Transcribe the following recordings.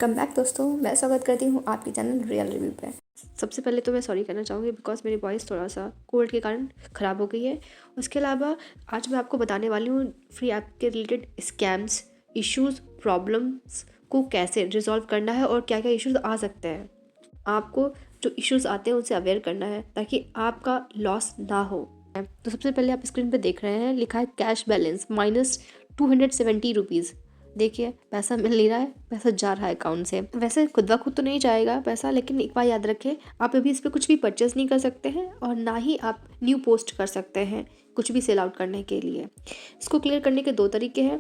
Come back दोस्तों, मैं स्वागत करती हूँ आपके चैनल रियल रिव्यू पे। सबसे पहले तो मैं सॉरी कहना चाहूँगी बिकॉज मेरी वॉइस थोड़ा सा कोल्ड के कारण ख़राब हो गई है। उसके अलावा आज मैं आपको बताने वाली हूँ फ्री ऐप के रिलेटेड स्कैम्स, इश्यूज़, प्रॉब्लम्स को कैसे रिजॉल्व करना है और क्या क्या इश्यूज़ आ सकते हैं। आपको जो इश्यूज़ आते हैं उनसे अवेयर करना है ताकि आपका लॉस ना हो। तो सबसे पहले आप स्क्रीन पर देख रहे हैं, लिखा है कैश बैलेंस -270 रुपीज़। देखिए पैसा मिल नहीं रहा है, पैसा जा रहा है अकाउंट से। वैसे खुद ब खुद तो नहीं जाएगा पैसा, लेकिन एक बार याद रखें, आप अभी इस पर कुछ भी परचेज नहीं कर सकते हैं और ना ही आप न्यू पोस्ट कर सकते हैं कुछ भी सेल आउट करने के लिए। इसको क्लियर करने के दो तरीके हैं।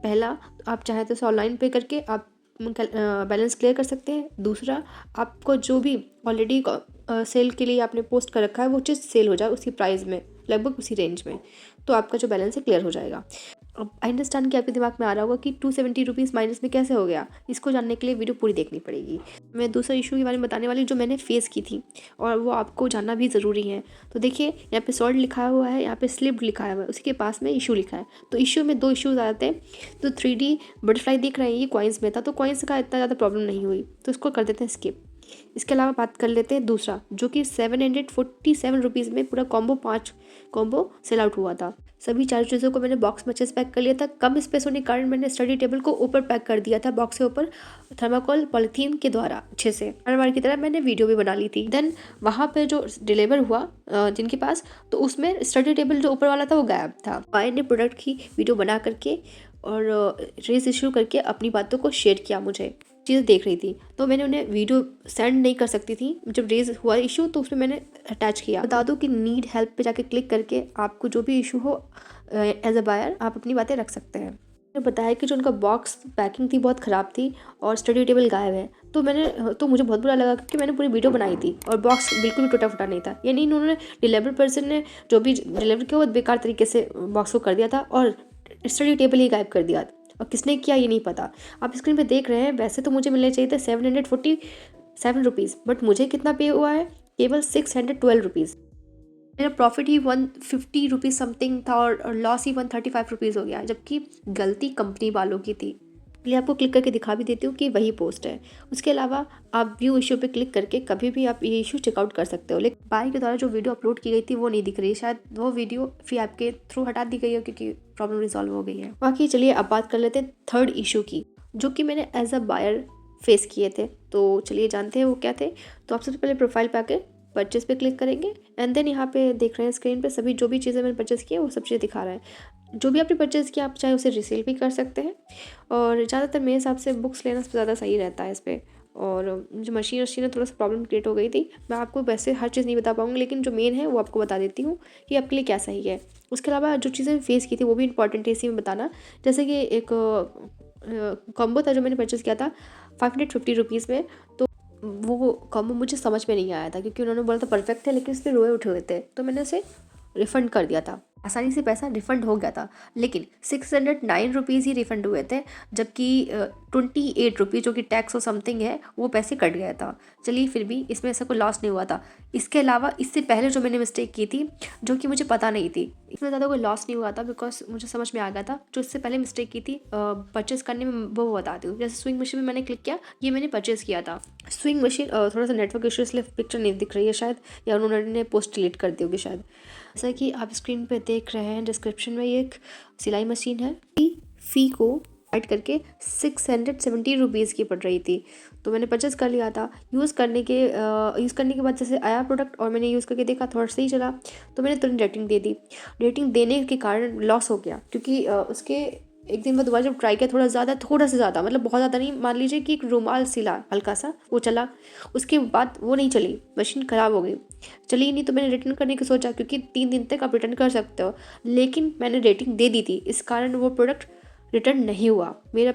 पहला, आप चाहे तो ऑनलाइन पे करके आप बैलेंस क्लियर कर सकते हैं। दूसरा, आपको जो भी ऑलरेडी सेल के लिए आपने पोस्ट कर रखा है वो चीज़ सेल हो जाए उसी प्राइस में, लगभग उसी रेंज में, तो आपका जो बैलेंस है क्लियर हो जाएगा। अब आई अंडरस्टैंड कि आपके दिमाग में आ रहा होगा कि 270 रुपीज़ माइनस में कैसे हो गया। इसको जानने के लिए वीडियो पूरी देखनी पड़ेगी। मैं दूसरा इशू के बारे में बताने वाली जो मैंने फेस की थी और वो आपको जानना भी ज़रूरी है। तो देखिए यहाँ पे सॉल्ट लिखा हुआ है, यहाँ पे स्लिप लिखा हुआ है, उसी के पास में इशू लिखा है। तो इशू में दो इशूज़ आ जाते हैं। तो 3D बटरफ्लाई दिख रहे हैं, ये कॉइन्स में था, तो कॉइन्स का इतना ज़्यादा प्रॉब्लम नहीं हुई, तो इसको कर देते हैं स्किप। इसके अलावा बात कर लेते हैं दूसरा, जो कि 747 रुपीज़ में पूरा कॉम्बो 5 कॉम्बो सेल आउट हुआ था। सभी 4 चीज़ों को मैंने बॉक्स में अच्छे से पैक कर लिया था। कम स्पेस होने के कारण मैंने स्टडी टेबल को ऊपर पैक कर दिया था, बॉक्स के ऊपर थर्माकोल पॉलीथीन के द्वारा अच्छे से हर बार की तरह मैंने वीडियो भी बना ली थी। देन वहाँ पे जो डिलीवर हुआ जिनके पास, तो उसमें स्टडी टेबल जो ऊपर वाला था वो गायब था। बाय ने प्रोडक्ट की वीडियो बना करके और रेस इशू करके अपनी बातों को शेयर किया, मुझे चीज़ देख रही थी, तो मैंने उन्हें वीडियो सेंड नहीं कर सकती थी। जब रेज हुआ इशू तो उसमें मैंने अटैच किया। बता दूं कि नीड हेल्प पे जाके क्लिक करके आपको जो भी इशू हो एज अ बायर आप अपनी बातें रख सकते हैं। मैंने बताया कि जो उनका बॉक्स पैकिंग थी बहुत ख़राब थी और स्टडी टेबल गायब है, तो मुझे बहुत बुरा लगा क्योंकि मैंने पूरी वीडियो बनाई थी और बॉक्स बिल्कुल भी टूटा फूटा नहीं था। यानी इन्होंने डिलीवर पर्सन ने जो भी डिलीवर किया वो बेकार तरीके से बॉक्स को कर दिया था और स्टडी टेबल ही गायब कर दिया। और किसने किया ये नहीं पता। आप स्क्रीन पे देख रहे हैं, वैसे तो मुझे मिलने चाहिए थे 747 रुपीज़, बट मुझे कितना पे हुआ है, केवल 612 रुपीज़। मेरा प्रॉफिट ही 150 रुपीज़ समथिंग था और लॉस ही 135 रुपीज़ हो गया, जबकि गलती कंपनी वालों की थी। इसलिए आपको क्लिक करके दिखा भी देती हूँ कि वही पोस्ट है। उसके अलावा आप व्यू इशू पे क्लिक करके कभी भी आप ये इशू चेकआउट कर सकते हो। लेकिन बाय के द्वारा जो वीडियो अपलोड की गई थी वो नहीं दिख रही, शायद वो वीडियो फ्री ऐप के थ्रू हटा दी गई है क्योंकि प्रॉब्लम रिजॉल्व हो गई है। बाकी चलिए अब बात कर लेते हैं थर्ड इशू की, जो कि मैंने एज अ बायर फेस किए थे। तो चलिए जानते हैं वो क्या थे। तो आप सबसे पहले प्रोफाइल पे आके परचेज पे क्लिक करेंगे एंड देन यहाँ पे देख रहे हैं स्क्रीन पे सभी जो भी चीज़ें मैंने परचेज़ की है वो सब चीज़ें दिखा रहा है। जो भी आपने परचेज़ किया आप चाहे उसे रिसेल भी कर सकते हैं और ज़्यादातर मेरे हिसाब से बुक्स लेना ज़्यादा सही रहता है इस पर। और जो मशीन है थोड़ा सा प्रॉब्लम क्रिएट हो गई थी। मैं आपको वैसे हर चीज़ नहीं बता पाऊँगी, लेकिन जो मेन है वो आपको बता देती हूँ कि आपके लिए क्या सही है। उसके अलावा जो चीज़ें फेस की थी वो भी इंपॉर्टेंट है इसी में बताना। जैसे कि एक कॉम्बो था जो मैंने परचेज़ किया था 550 रुपीज़ में, तो वो कॉम्बो मुझे समझ में नहीं आया था क्योंकि उन्होंने बोला था परफेक्ट है, लेकिन उस पर रोए उठे हुए थे, तो मैंने उसे रिफ़ंड कर दिया था। आसानी से पैसा रिफ़ंड हो गया था, लेकिन 609 रुपीज़ ही रिफ़ंड हुए थे, जबकि 28 रुपीज़ जो कि टैक्स और समथिंग है वो पैसे कट गया था। चलिए फिर भी इसमें ऐसा कोई लॉस नहीं हुआ था। इसके अलावा इससे पहले जो मैंने मिस्टेक की थी जो कि मुझे पता नहीं थी, इसमें ज़्यादा कोई लॉस नहीं हुआ था बिकॉज मुझे समझ में आ गया था। जो इससे पहले मिस्टेक की थी परचेज़ करने में वो बताती हूँ। जैसे स्विंग मशीन में मैंने क्लिक किया, ये मैंने परचेज़ किया था। स्विंग मशीन थोड़ा सा नेटवर्क इशू इसलिए पिक्चर नहीं दिख रही है शायद, या उन्होंने पोस्ट डिलीट कर दी होगी शायद। जैसा कि आप स्क्रीन पे देख रहे हैं डिस्क्रिप्शन में ये एक सिलाई मशीन है। फ़ी को ऐड करके 670 रुपीज़ की पड़ रही थी, तो मैंने परचेज़ कर लिया था। यूज़ करने के बाद जैसे आया प्रोडक्ट और मैंने यूज़ करके देखा थोड़ा सही चला, तो मैंने तुरंत रेटिंग दे दी। रेटिंग देने के कारण लॉस हो गया क्योंकि उसके एक दिन बाद दोबारा जब ट्राई किया थोड़ा से ज़्यादा, मतलब बहुत ज़्यादा नहीं, मान लीजिए कि एक रुमाल सिला हल्का सा वो चला, उसके बाद वो नहीं चली, मशीन ख़राब हो गई, चली नहीं। तो मैंने रिटर्न करने की सोचा क्योंकि 3 दिन तक आप रिटर्न कर सकते हो, लेकिन मैंने रेटिंग दे दी थी, इस कारण वो प्रोडक्ट रिटर्न नहीं हुआ। मेरा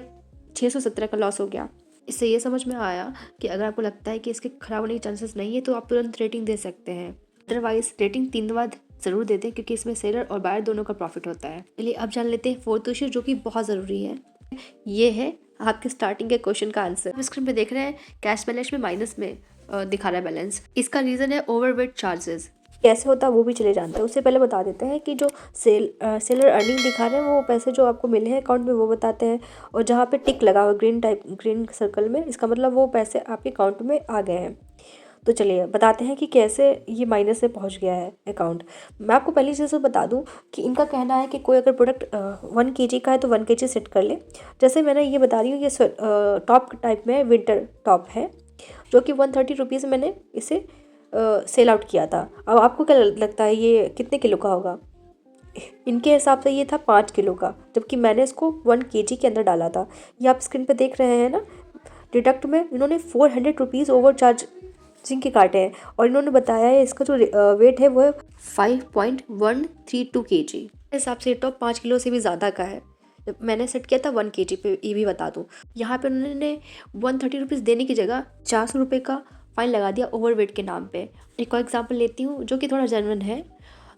617 का लॉस हो गया। इससे ये समझ में आया कि अगर आपको लगता है कि इसके ख़राब होने के चांसेस नहीं है तो आप तुरंत रेटिंग दे सकते हैं। अदरवाइज रेटिंग 3 दिन बाद ज़रूर दे दें क्योंकि इसमें सेलर और बायर दोनों का प्रॉफिट होता है। चलिए अब जान लेते हैं फोर्थ इशू जो कि बहुत ज़रूरी है। ये है आपके स्टार्टिंग के क्वेश्चन का आंसर। स्क्रीन पे देख रहे हैं कैश बैलेंस में माइनस में दिखा रहा है बैलेंस। इसका रीज़न है ओवरवेट चार्जेस। कैसे होता है वो भी चले जानते हैं। उससे पहले बता देते हैं कि जो सेलर अर्निंग दिखा रहे हैं वो पैसे जो आपको मिले हैं अकाउंट में वो बताते हैं, और जहाँ पे टिक लगा हुआ ग्रीन सर्कल में, इसका मतलब वो पैसे आपके अकाउंट में आ गए हैं। तो चलिए बताते हैं कि कैसे ये माइनस में पहुंच गया है अकाउंट। मैं आपको पहली चीज़ तो बता दूं कि इनका कहना है कि कोई अगर प्रोडक्ट 1 kg का है तो 1 kg सेट कर ले। जैसे मैंने ये बता रही हूँ, ये टॉप टाइप में विंटर टॉप है जो कि 130 रुपीज़ मैंने इसे सेल आउट किया था। अब आपको क्या लगता है ये कितने किलो का होगा? इनके हिसाब से ये था 5 किलो का, जबकि मैंने इसको 1 kg के अंदर डाला था। ये आप स्क्रीन पे देख रहे हैं ना, डिडक्ट में इन्होंने 400 रुपीज़ ओवर चार्जिंग के काटे हैं, और इन्होंने बताया है इसका जो वेट है वो है 5.132 kg। हिसाब से टॉप 5 किलो से भी ज़्यादा का है। जब मैंने सेट किया था 1 kg पे, ये भी बता दूँ। यहाँ पे उन्होंने 130 रुपीज़ देने की जगह 400 रुपये का फाइन लगा दिया ओवरवेट के नाम पे। एक और एग्जांपल लेती हूँ जो कि थोड़ा जेन्युइन है।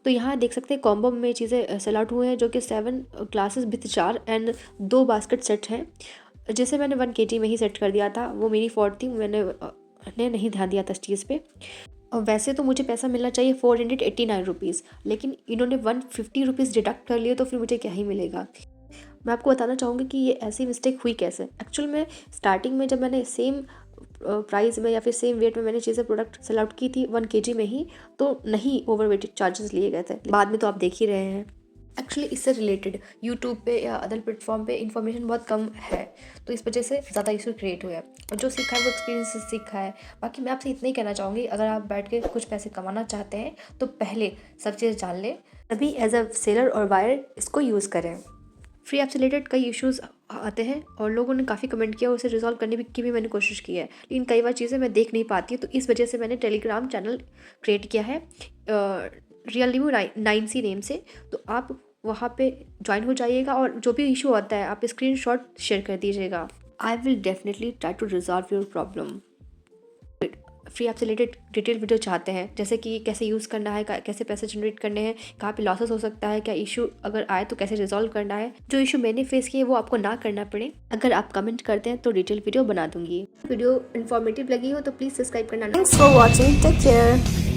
तो यहाँ देख सकते हैं कॉम्बो में चीज़ें सेल आउट हुए हैं, जो कि 7 glasses with jar and 2 basket set हैं। जैसे मैंने 1 kg में ही सेट कर दिया था, वो मेरी फॉल्ट थी, मैंने नहीं ध्यान दिया था इस चीज़ पे। और वैसे तो मुझे पैसा मिलना चाहिए 489 रुपीज़, लेकिन इन्होंने 150 रुपीज़ डिडक्ट कर लिए, तो फिर मुझे क्या ही मिलेगा। मैं आपको बताना चाहूँगी कि ये ऐसी मिस्टेक हुई कैसे। एक्चुअल में स्टार्टिंग में जब मैंने सेम प्राइस में या फिर सेम वेट में मैंने चीज़ें प्रोडक्ट सेल आउट की थी 1 kg में ही, तो नहीं ओवरवेट चार्जेस लिए गए थे। बाद में तो आप देख ही रहे हैं। एक्चुअली इससे रिलेटेड यूट्यूब पे या अदर प्लेटफॉर्म पे इन्फॉर्मेशन बहुत कम है, तो इस वजह से ज़्यादा इशू क्रिएट हुआ है, और जो सीखा है वो एक्सपीरियंस से सीखा है। बाकी मैं आपसे इतना ही कहना चाहूँगी, अगर आप बैठ के कुछ पैसे कमाना चाहते हैं तो पहले सब चीज़ जान लें, तभी एज अ सेलर और बायर इसको यूज़ करें। फ्री ऐप से रिलेटेड कई इश्यूज़ आते हैं और लोगों ने काफ़ी कमेंट किया, उसे रिजॉल्व करने की भी मैंने कोशिश की है, लेकिन कई बार चीज़ें मैं देख नहीं पाती, तो इस वजह से मैंने टेलीग्राम चैनल क्रिएट किया है रियल 9C नेम से। तो आप वहाँ पे ज्वाइन हो जाइएगा, और जो भी इशू आता है आप स्क्रीनशॉट शेयर कर दीजिएगा। I will definitely try to resolve your problem. Free app से रिलेटेड डिटेल वीडियो चाहते हैं, जैसे कि कैसे यूज़ करना है, कैसे पैसे जनरेट करने हैं, कहाँ पे लॉसेस हो सकता है, क्या इशू अगर आए तो कैसे रिजॉल्व करना है, जो इशू मैंने फेस किए वो आपको ना करना पड़े, अगर आप कमेंट करते हैं तो डिटेल वीडियो बना दूंगी। वीडियो इन्फॉर्मेटिव लगी हो तो प्लीज़ सब्सक्राइब करना। Thanks for watching, take care.